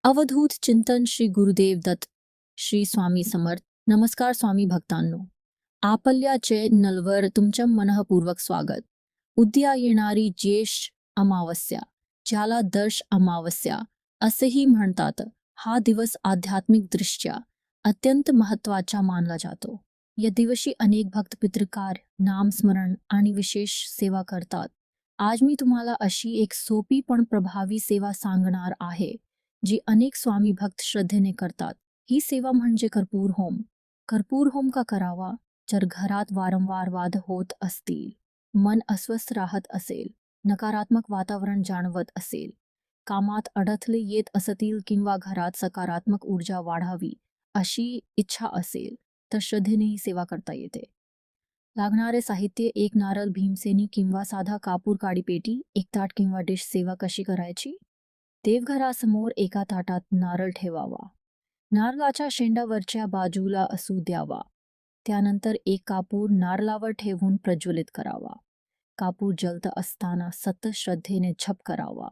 अवधूत चिंतन श्री गुरुदेव दत्त. श्री स्वामी समर्थ. नमस्कार स्वामी भक्तांनो, आपल्या चॅनलवर तुमच्या मनःपूर्वक स्वागत. उद्या येणारी ज्येष्ठ अमावस्या, ज्याला दर्श अमावस्या असेही म्हणतात, हा दिवस आध्यात्मिक दृष्ट्या अत्यंत महत्त्वाचा मानला जातो. या दिवशी अनेक भक्त पितृकार्य, नामस्मरण आणि विशेष सेवा करतात. आज मी तुम्हाला अशी एक सोपी पण प्रभावी सेवा सांगणार आहे जी अनेक स्वामी भक्त श्रद्धेने करतात. ही सेवा म्हणजे कर्पूर होम. कर्पूर होम का करावा? जर घरात वारंवार वाद होत असतील, मन अस्वस्थ राहत असेल, नकारात्मक वातावरण जाणवत असेल, कामात अडथळे येत असतील किंवा घरात सकारात्मक ऊर्जा वाढावी अशी इच्छा असेल, तर श्रद्धेने ही सेवा करता येते. लागणारे साहित्य: एक नारळ, भीमसेनी किंवा साधा कापूर, काडी पेटी, एक ताट किंवा डिश. सेवा कशी करायची? देवघरासमोर एका ताटात नारळ ठेवावा. नारळाच्या शेंडा वरच्या बाजूला असू द्यावा. त्यानंतर एक कापूर नारळावर ठेवून प्रज्वलित करावा. कापूर जळत असताना सतत श्रद्धेने जप करावा.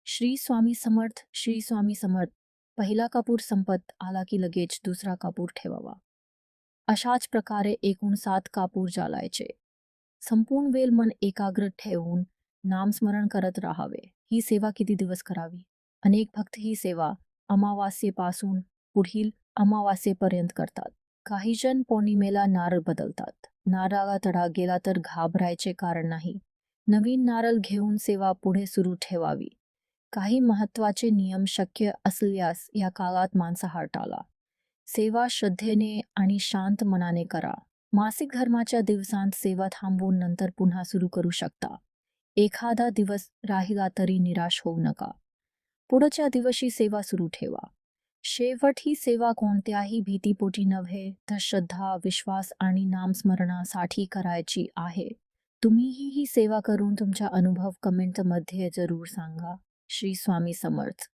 श्री स्वामी समर्थ, श्री स्वामी समर्थ. पहिला कापूर संपत आला की लगेच दुसरा कापूर ठेवावा. अशाच प्रकारे एकूण 7 कापूर जाळायचे. संपूर्ण वेळ मन एकाग्र ठेवून नामस्मरण करत राहावे. ही सेवा किती दिवस करावी? अनेक भक्त ही सेवा अमावास्येपासून पुढील अमावास्येपर्यंत करतात. काही जण पौर्णिमेला नारळ बदलतात. नारळाला तडा गेला तर घाबरायचे कारण नाही. नवीन नारळ घेऊन सेवा पुढे सुरू ठेवावी. काही महत्त्वाचे नियम: शक्य असल्यास या काळात मांसाहार टाळा. सेवा श्रद्धेने आणि शांत मनाने करा. मासिक धर्माच्या दिवसांत सेवा थांबवून नंतर पुन्हा सुरू करू शकता. एखादा दिवस राहिला तरी निराश होऊ नका. पुढच्या दिवशी सेवा सुरू ठेवा. शेवट ही सेवा कोणत्याही भीतीपोटी नव्हे, तर श्रद्धा, विश्वास आणि नामस्मरणासाठी करायची आहे. तुम्हीही ही सेवा करून तुमचा अनुभव कमेंटमध्ये जरूर सांगा. श्री स्वामी समर्थ.